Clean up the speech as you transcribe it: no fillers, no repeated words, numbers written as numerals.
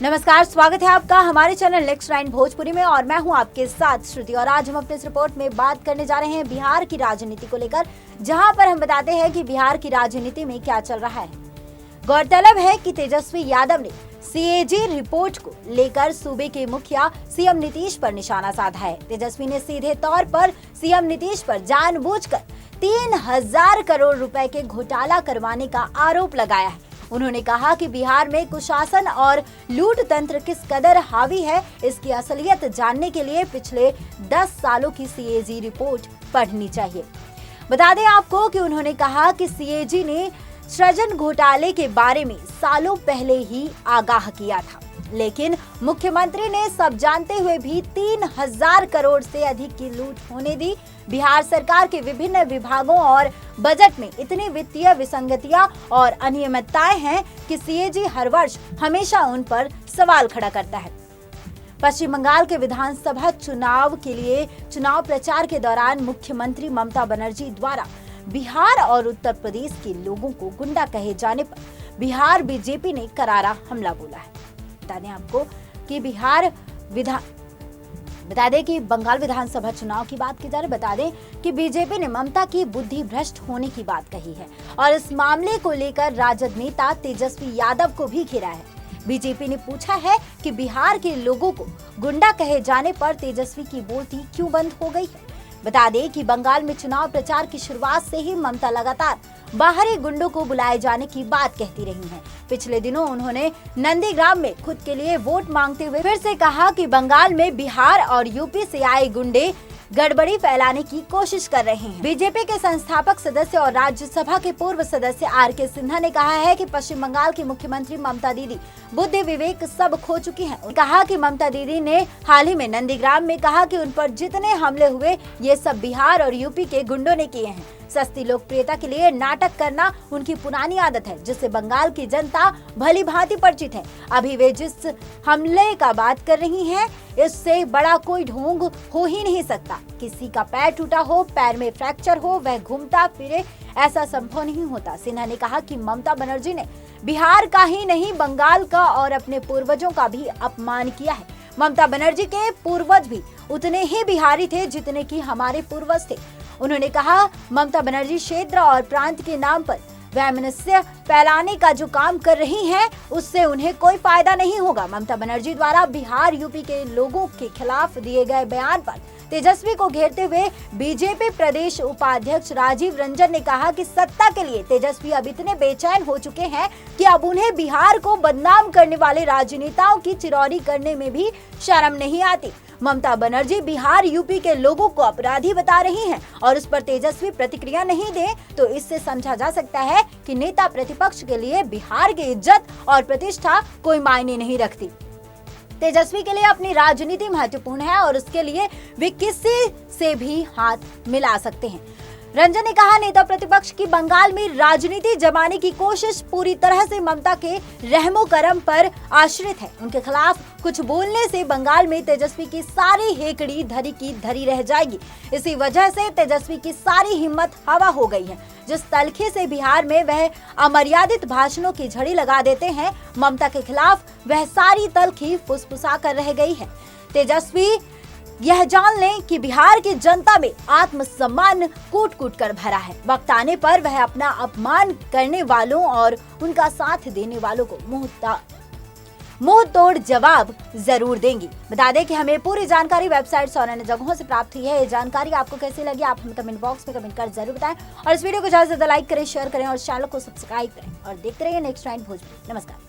नमस्कार, स्वागत है आपका हमारे चैनल नेक्स्ट नाइन भोजपुरी में और मैं हूं आपके साथ श्रुति। और आज हम अपने इस रिपोर्ट में बात करने जा रहे हैं बिहार की राजनीति को लेकर, जहां पर हम बताते हैं कि बिहार की राजनीति में क्या चल रहा है। गौरतलब है कि तेजस्वी यादव ने सीएजी रिपोर्ट को लेकर सूबे के मुखिया सीएम नीतीश पर निशाना साधा है। तेजस्वी ने सीधे तौर पर सीएम नीतीश पर जानबूझकर 3000 करोड़ रुपए के घोटाला करवाने का आरोप लगाया है। उन्होंने कहा कि बिहार में कुशासन और लूट तंत्र किस कदर हावी है, इसकी असलियत जानने के लिए पिछले 10 सालों की सीएजी रिपोर्ट पढ़नी चाहिए। बता दें आपको कि उन्होंने कहा कि सीएजी ने सृजन घोटाले के बारे में सालों पहले ही आगाह किया था, लेकिन मुख्यमंत्री ने सब जानते हुए भी 3000 करोड़ से अधिक की लूट होने दी। बिहार सरकार के विभिन्न विभागों और बजट में इतनी वित्तीय विसंगतियां और अनियमितताएं हैं कि सीएजी हर वर्ष हमेशा उन पर सवाल खड़ा करता है। पश्चिम बंगाल के विधानसभा चुनाव के लिए चुनाव प्रचार के दौरान मुख्यमंत्री ममता बनर्जी द्वारा बिहार और उत्तर प्रदेश के लोगों को गुंडा कहे जाने पर बिहार बीजेपी ने करारा हमला बोला है। बता दें आपको कि बता दें कि बंगाल विधानसभा चुनाव की बात की जा रही। बता दें कि बीजेपी ने ममता की बुद्धि भ्रष्ट होने की बात कही है और इस मामले को लेकर राजद नेता तेजस्वी यादव को भी घेरा है। बीजेपी ने पूछा है कि बिहार के लोगों को गुंडा कहे जाने पर तेजस्वी की बोलती क्यों बंद हो गई है। बता दें कि बंगाल में चुनाव प्रचार की शुरुआत से ही ममता लगातार बाहरी गुंडों को बुलाए जाने की बात कहती रही हैं। पिछले दिनों उन्होंने नंदीग्राम में खुद के लिए वोट मांगते हुए फिर से कहा कि बंगाल में बिहार और यूपी से आए गुंडे गड़बड़ी फैलाने की कोशिश कर रहे हैं। बीजेपी के संस्थापक सदस्य और राज्यसभा के पूर्व सदस्य आर.के. सिन्हा ने कहा है कि पश्चिम बंगाल की मुख्यमंत्री ममता दीदी बुद्धि विवेक सब खो चुकी हैं। कहा कि ममता दीदी ने हाल ही में नंदीग्राम में कहा कि उन पर जितने हमले हुए ये सब बिहार और यूपी के गुंडों ने किए हैं। सस्ती लोकप्रियता के लिए नाटक करना उनकी पुरानी आदत है, जिससे बंगाल की जनता भली भांति परिचित है। अभी वे जिस हमले का बात कर रही हैं, इससे बड़ा कोई ढोंग हो ही नहीं सकता। किसी का पैर टूटा हो, पैर में फ्रैक्चर हो, वह घूमता फिरे, ऐसा संभव नहीं होता। सिन्हा ने कहा कि ममता बनर्जी ने बिहार का ही नहीं बंगाल का और अपने पूर्वजों का भी अपमान किया है। ममता बनर्जी के पूर्वज भी उतने ही बिहारी थे जितने कि हमारे पूर्वज थे। उन्होंने कहा ममता बनर्जी क्षेत्र और प्रांत के नाम पर वैमनस्य फैलाने का जो काम कर रही हैं, उससे उन्हें कोई फायदा नहीं होगा। ममता बनर्जी द्वारा बिहार यूपी के लोगों के खिलाफ दिए गए बयान पर तेजस्वी को घेरते हुए बीजेपी प्रदेश उपाध्यक्ष राजीव रंजन ने कहा कि सत्ता के लिए तेजस्वी अब इतने बेचैन हो चुके हैं कि अब उन्हें बिहार को बदनाम करने वाले राजनेताओं की चिरौरी करने में भी शर्म नहीं आती। ममता बनर्जी बिहार यूपी के लोगों को अपराधी बता रही हैं और उस पर तेजस्वी प्रतिक्रिया नहीं दे तो इससे समझा जा सकता है कि नेता प्रतिपक्ष के लिए बिहार की इज्जत और प्रतिष्ठा कोई मायने नहीं रखती। तेजस्वी के लिए अपनी राजनीति महत्वपूर्ण है और उसके लिए वे किसी से भी हाथ मिला सकते हैं। रंजन ने कहा नेता प्रतिपक्ष की बंगाल में राजनीति जमाने की कोशिश पूरी तरह से ममता के रहमो करम पर आश्रित है। उनके खिलाफ कुछ बोलने से बंगाल में तेजस्वी की सारी हेकड़ी धरी की धरी रह जाएगी। इसी वजह से तेजस्वी की सारी हिम्मत हवा हो गई है। जिस तलखे से बिहार में वह अमर्यादित भाषणों की झड़ी लगा देते हैं, ममता के खिलाफ वह सारी तलखी फुसफुसा कर रह गई है। तेजस्वी यह जान लें कि बिहार की जनता में आत्मसम्मान कूट कूट कर भरा है। वक्त आने पर वह अपना अपमान करने वालों और उनका साथ देने वालों को मुंह तोड़ जवाब जरूर देंगी। बता दें कि हमें पूरी जानकारी वेबसाइट्स और अन्य जगहों से प्राप्त हुई है। ये जानकारी आपको कैसी लगी आप हमें कमेंट बॉक्स में कमेंट कर जरूर बताएं और इस वीडियो को ज्यादा से ज्यादा लाइक करें, शेयर करें और चैनल को सब्सक्राइब करें और देखते रहिए नेक्स्ट नाइन भोजपुरी। नमस्कार।